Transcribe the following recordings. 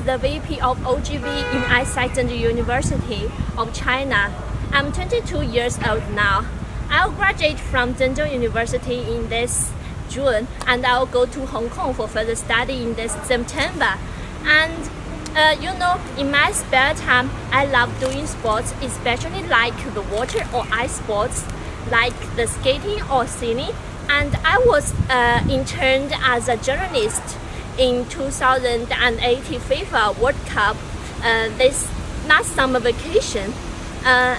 the VP of OGV in AIESECer University of China. I'm 22 years old now. I'll graduate from Zhejiang University in this June, and I'll go to Hong Kong for further study in this September. And in my spare time, I love doing sports, especially like the water or ice sports, like the skating or sailing. And I was interned as a journalist in 2018 FIFA World Cup this last summer vacation.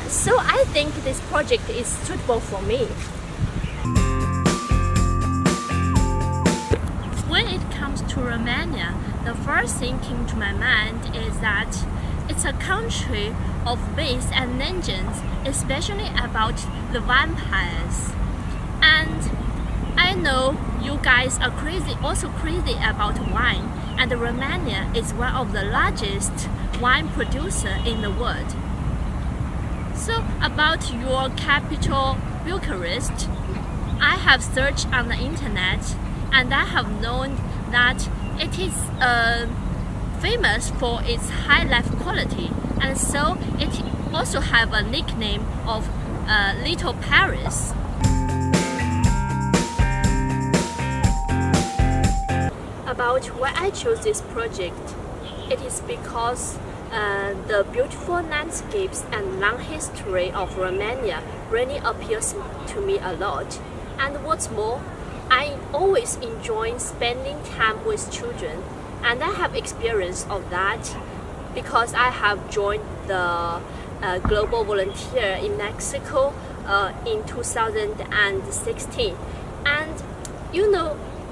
So I think this project is suitable for me. When it comes to Romania, the first thing came to my mind is that it's a country of myths and legends, especially about the vampires. And I know you guys are also crazy about wine, and Romania is one of the largest wine producers in the world. So about your capital, Bucharest, I have searched on the internet, and I have known that it is famous for its high life quality, and so it also have a nickname of Little Paris. About why I chose this project, it is because the beautiful landscapes and long history of Romania really appeals to me a lot. And what's more, I always enjoy spending time with children, and I have experience of that because I have joined the Global Volunteer in Mexico in 2016. And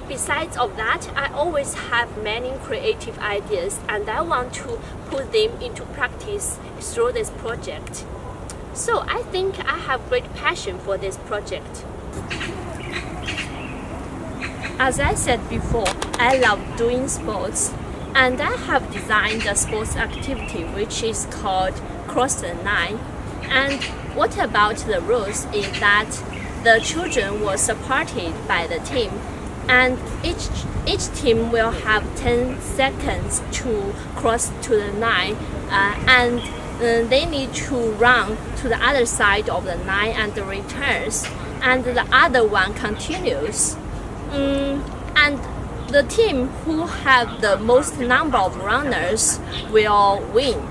besides of that, I always have many creative ideas, and I want to put them into practice through this project. So I think I have great passion for this project. As I said before, I love doing sports, and I have designed a sports activity which is called Cross the Line. And what about the rules is that the children were supported by the team, and each team will have 10 seconds to cross to the line, and they need to run to the other side of the line and returns, and the other one continues. And the team who have the most number of runners will win.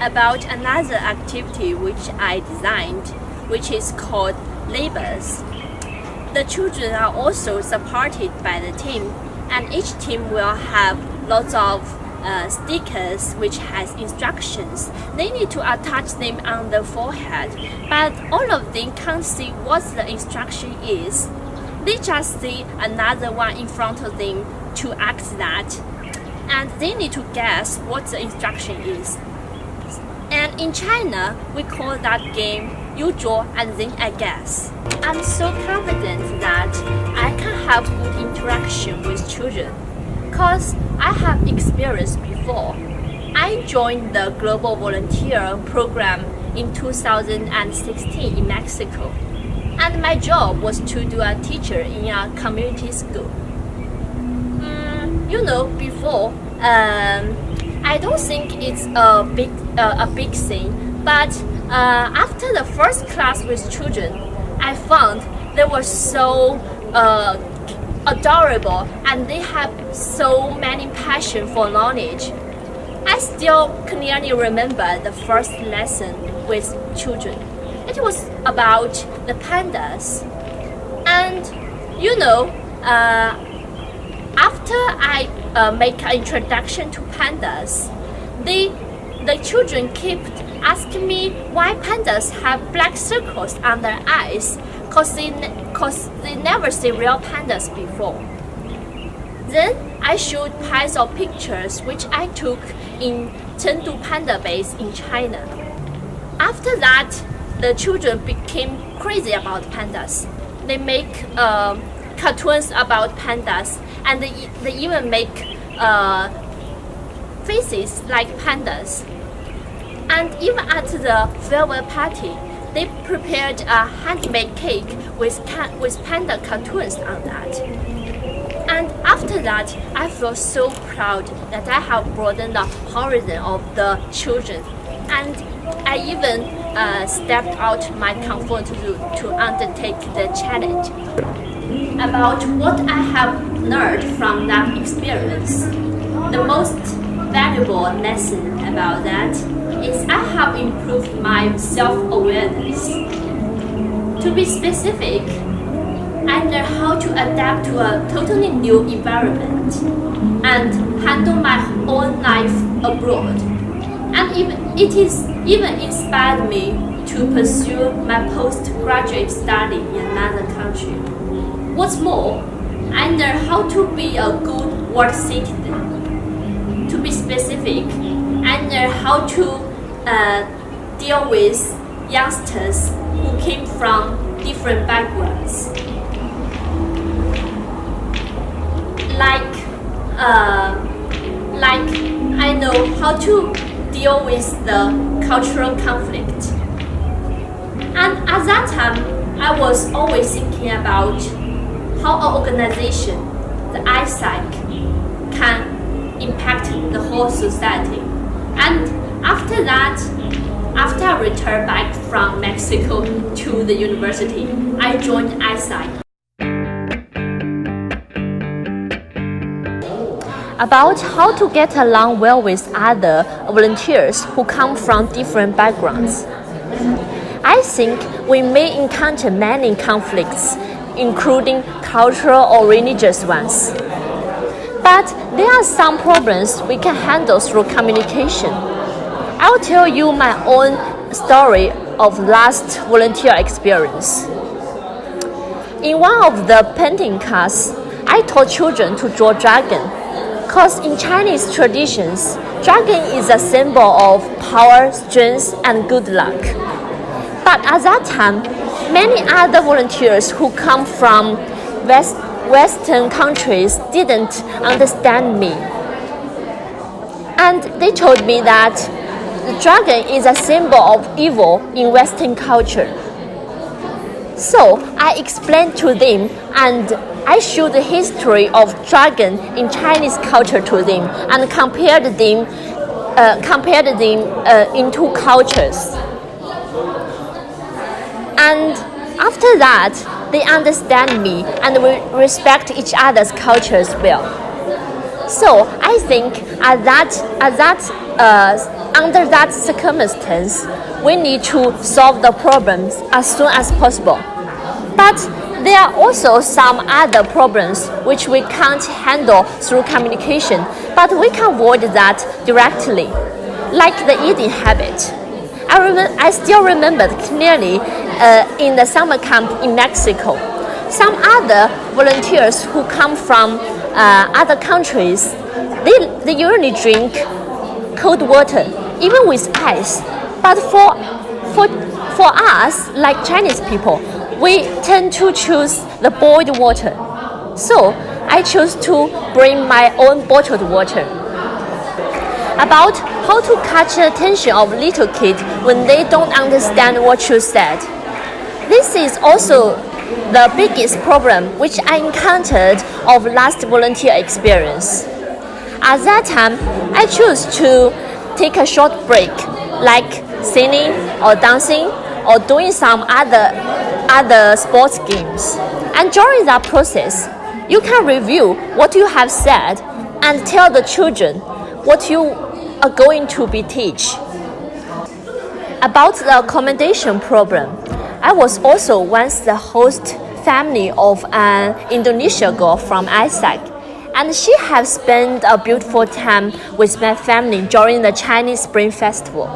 About another activity which I designed, which is called labels. The children are also supported by the team, and each team will have lots of stickers which has instructions. They need to attach them on the forehead, but all of them can't see what the instruction is. They just see another one in front of them to act that, and they need to guess what the instruction is. And in China, we call that game "you draw and then I guess." I'm so confident that I can have good interaction with children, cause I have experience before. I joined the Global Volunteer program in 2016 in Mexico, and my job was to do a teacher in a community school. Before, I don't think it's a big thing, but after the first class with children, I found they were so adorable, and they have so many passion for knowledge. I still clearly remember the first lesson with children. It was about the pandas, and after I make an introduction to pandas, the children kept asking me why pandas have black circles on their eyes, cause they never see real pandas before. Then I showed piles of pictures which I took in Chengdu Panda Base in China. After that, the children became crazy about pandas. They make cartoons about pandas, and they even make faces like pandas. And even at the farewell party, they prepared a handmade cake with panda cartoons on that. And after that, I feel so proud that I have broadened the horizon of the children. And I even stepped out my comfort zone to undertake the challenge. About what I have learned from that experience, the most valuable lesson about that is I have improved my self-awareness. To be specific, I learned how to adapt to a totally new environment and handle my own life abroad. And it even inspired me to pursue my postgraduate study in another country. What's more, I learned how to be a good world citizen. To be specific, I learned how to deal with youngsters who came from different backgrounds. Like I know how to deal with the cultural conflict. And at that time, I was always thinking about how an organization, the AIESEC, can impact the whole society. And after that, after I returned back from Mexico to the university, I joined AIESEC. About how to get along well with other volunteers who come from different backgrounds. I think we may encounter many conflicts, including cultural or religious ones. But there are some problems we can handle through communication. I'll tell you my own story of last volunteer experience. In one of the painting class, I taught children to draw dragon. Because in Chinese traditions, dragon is a symbol of power, strength, and good luck. But at that time, many other volunteers who come from Western countries didn't understand me. And they told me that the dragon is a symbol of evil in Western culture. So I explained to them and I showed the history of dragon in Chinese culture to them and compared them into cultures. And after that, they understand me and we respect each other's cultures well. So I think under that circumstance, we need to solve the problems as soon as possible. But there are also some other problems which we can't handle through communication, but we can avoid that directly, like the eating habit. I still remember clearly in the summer camp in Mexico, some other volunteers who come from other countries, they usually drink cold water, even with ice. But for us, like Chinese people, we tend to choose the boiled water. So I chose to bring my own bottled water. About how to catch the attention of little kids when they don't understand what you said. This is also the biggest problem which I encountered of last volunteer experience. At that time, I chose to take a short break, like singing or dancing or doing some other sports games. And during that process, you can review what you have said and tell the children what you are going to be teach. About the accommodation problem, I was also once the host family of an Indonesian girl from AIESEC, and she has spent a beautiful time with my family during the Chinese Spring Festival.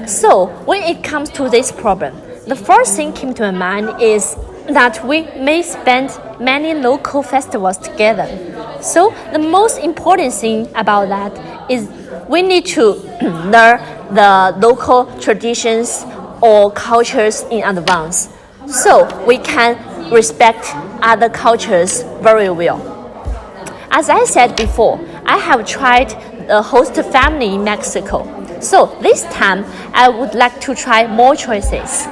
So when it comes to this problem, the first thing came to my mind is that we may spend many local festivals together. So the most important thing about that is we need to learn the local traditions or cultures in advance, so we can respect other cultures very well. As I said before, I have tried the host family in Mexico. So this time, I would like to try more choices.